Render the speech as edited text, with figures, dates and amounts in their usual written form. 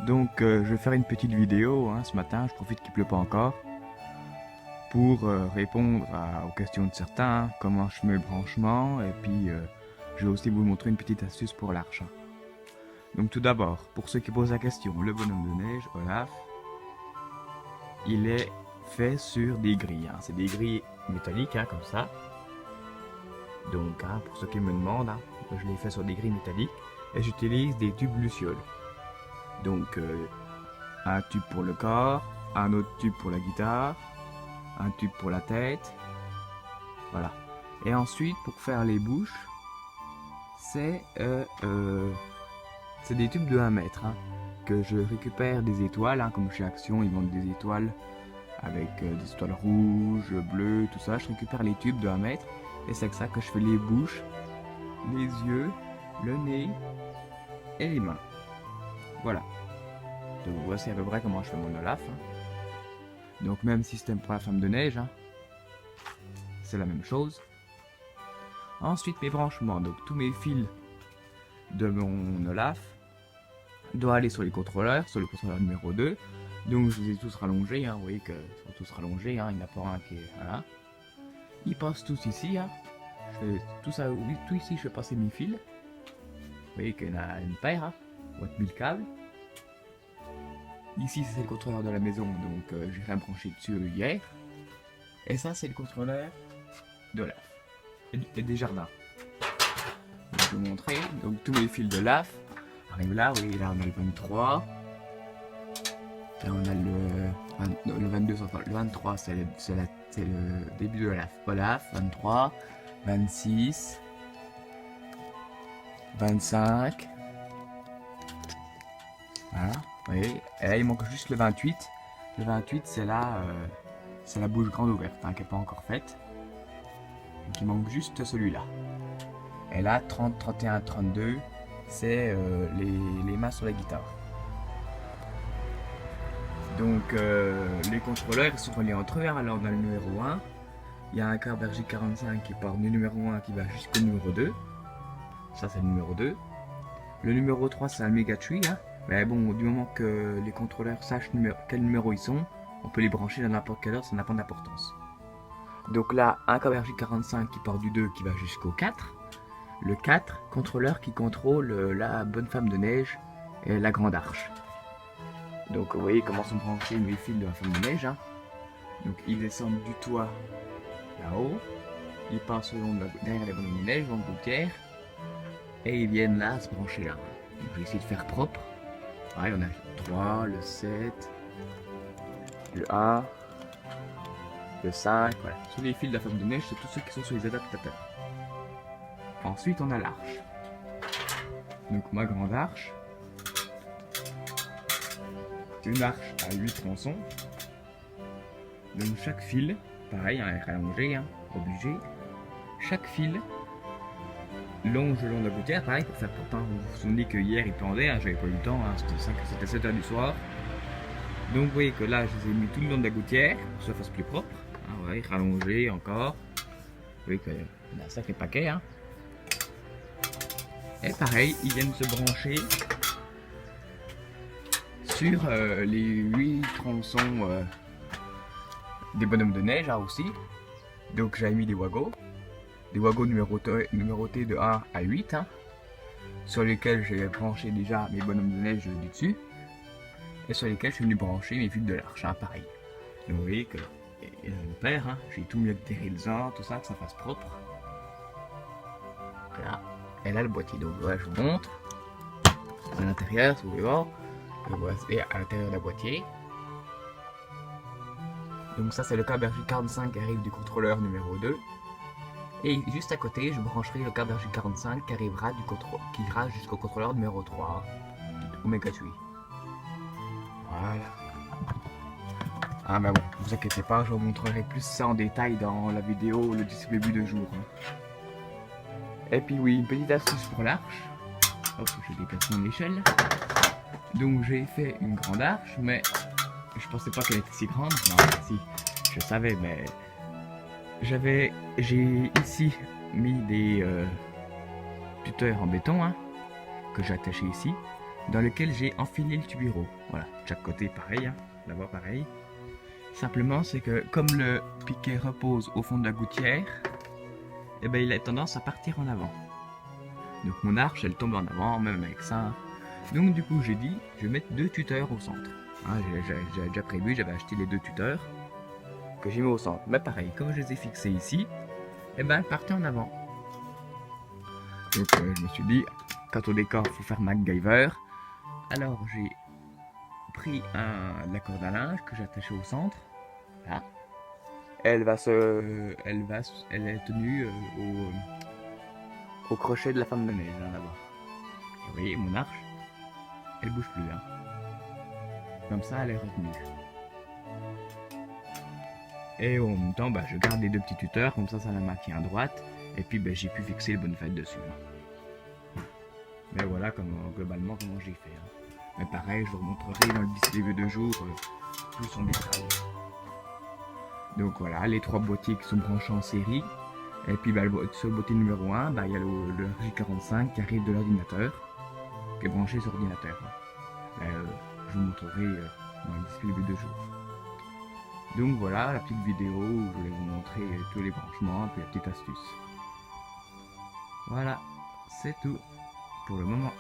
Donc je vais faire une petite vidéo hein, ce matin, je profite qu'il pleut pas encore, pour répondre aux questions de certains, hein, comment je mets le branchement, et puis je vais aussi vous montrer une petite astuce pour l'arche. Donc tout d'abord, pour ceux qui posent la question, le bonhomme de neige, Olaf, il est fait sur des grilles, hein. C'est des grilles métalliques hein, comme ça. Donc hein, pour ceux qui me demandent, hein, je l'ai fait sur des grilles métalliques, et j'utilise des tubes lucioles. Donc un tube pour le corps, un autre tube pour la guitare, un tube pour la tête, voilà. Et ensuite pour faire les bouches, c'est des tubes de 1 mètre hein, que je récupère des étoiles, hein, comme chez Action ils vendent des étoiles avec des étoiles rouges, bleues, tout ça. Je récupère les tubes de 1 mètre et c'est avec ça que je fais les bouches, les yeux, le nez et les mains. Voilà. Donc voici à peu près comment je fais mon Olaf. Hein. Donc même système pour la femme de neige, hein. C'est la même chose. Ensuite mes branchements, donc tous mes fils de mon Olaf doivent aller sur les contrôleurs, sur le contrôleur numéro 2. Donc je les ai tous rallongés, hein. Vous voyez qu'ils sont tous rallongés, hein. Il n'y en a pas un qui est... Voilà. Ils passent tous ici, hein. Je fais tout ça, tout ici je fais passer mes fils. Vous voyez qu'il y en a une paire, hein. On va mettre 1000 câbles. Ici c'est le contrôleur de la maison, donc j'ai rien branché dessus hier. Et ça c'est le contrôleur de l'AF et des jardins. Je vais vous montrer, donc tous mes fils de l'AF arrivent là, oui là on a le 23. Là on a le 22, le 23 c'est le début de l'AF. Olaf, 23, 26, 25. Voilà. Vous voyez, et là il manque juste le 28. Le 28 c'est là, c'est la bouche grande ouverte hein, qui n'est pas encore faite. Donc il manque juste celui-là. Et là 30, 31, 32 c'est les mains sur la guitare. Donc les contrôleurs sont reliés entre eux. Là on a le numéro 1. Il y a un câble RJ45 qui part du numéro 1 qui va jusqu'au numéro 2. Ça c'est le numéro 2. Le numéro 3 c'est un méga tree hein. Mais bon, du moment que les contrôleurs sachent quel numéro ils sont, on peut les brancher à n'importe quelle heure, ça n'a pas d'importance. Donc là, un câble RJ45 qui part du 2 qui va jusqu'au 4. Le 4, contrôleur qui contrôle la bonne femme de neige et la grande arche. Donc vous voyez comment sont branchés mes fils de la femme de neige. Hein. Donc ils descendent du toit là-haut, ils passent derrière les bonhommes de neige, dans le gouttière, et ils viennent là se brancher là. Donc je vais essayer de faire propre. Ouais, on a le 3, le 7, le 1, le 5, voilà. Sur les fils de la femme de neige, c'est tous ceux qui sont sur les adaptateurs. Ensuite, on a l'arche. Donc ma grande arche. C'est une arche à 8 tronçons. Donc chaque fil, pareil, hein, rallongé, hein, obligé. Chaque fil longe le long de la gouttière, pareil pour faire propre. Hein. Vous vous souvenez que hier il pendait, hein, j'avais pas eu le temps, hein, c'était 7h du soir. Donc vous voyez que là je les ai mis tout le long de la gouttière pour que ça fasse plus propre. Hein, ouais, rallongé encore. Vous voyez qu'il y a un sacré paquet. Hein. Et pareil, ils viennent se brancher sur les 8 tronçons des bonhommes de neige hein, aussi. Donc j'avais mis des wagons. Des wagons numérotés de 1 à 8, hein, sur lesquels j'ai branché déjà mes bonhommes de neige du dessus, et sur lesquels je suis venu brancher mes fils de l'arche, hein, pareil. Donc vous voyez que le père, hein, j'ai tout mis avec des raisins, tout ça, que ça fasse propre. Voilà, et là le boîtier, donc voilà, je vous montre, à l'intérieur, si vous voulez voir, et à l'intérieur de la boîtier. Donc ça c'est le câble RJ45 qui arrive du contrôleur numéro 2. Et juste à côté, je brancherai le câble RJ45 qui ira jusqu'au contrôleur numéro 3, Omega Tree. Voilà. Ah mais bon, ne vous inquiétez pas, je vous montrerai plus ça en détail dans la vidéo le début de jour. Et puis oui, une petite astuce pour l'arche. Hop, je déplace mon échelle. Donc j'ai fait une grande arche, mais je pensais pas qu'elle était si grande. Non, si, je savais, mais... J'ai ici mis des tuteurs en béton hein, que j'ai attachés ici. dans lequel j'ai enfilé le tubiro. Voilà, de chaque côté pareil, hein. D'abord pareil. Simplement, c'est que comme le piquet repose au fond de la gouttière, et ben, il a tendance à partir en avant. Donc mon arche, elle tombe en avant, même avec ça. Hein. Donc du coup, j'ai dit, je vais mettre 2 tuteurs au centre. Hein, j'ai déjà prévu, j'avais acheté les 2 tuteurs que j'ai mis au centre. Mais pareil, comme je les ai fixés ici, et ben, partent en avant. Donc je me suis dit, quant au décor, il faut faire MacGyver. Alors j'ai pris la corde à linge que j'ai attachée au centre. Là. Elle est tenue au crochet de la femme de neige, hein, là-bas. Vous voyez, mon arche, elle bouge plus. Hein. Comme ça, elle est retenue. Et en même temps, bah, je garde les 2 petits tuteurs, comme ça la maintient à droite. Et puis, bah, j'ai pu fixer le bonnet dessus. Hein. Mais voilà, globalement, comment j'ai fait. Hein. Mais pareil, je vous remontrerai dans le display vue de jour tout son détail. Donc voilà, les 3 boîtiers qui sont branchés en série. Et puis bah, sur le boîtier numéro 1, bah, il y a le RJ45 qui arrive de l'ordinateur, qui est branché sur l'ordinateur. Je vous montrerai dans le display vue de jour. Donc voilà la petite vidéo où je vais vous montrer tous les branchements et puis la petite astuce. Voilà, c'est tout pour le moment.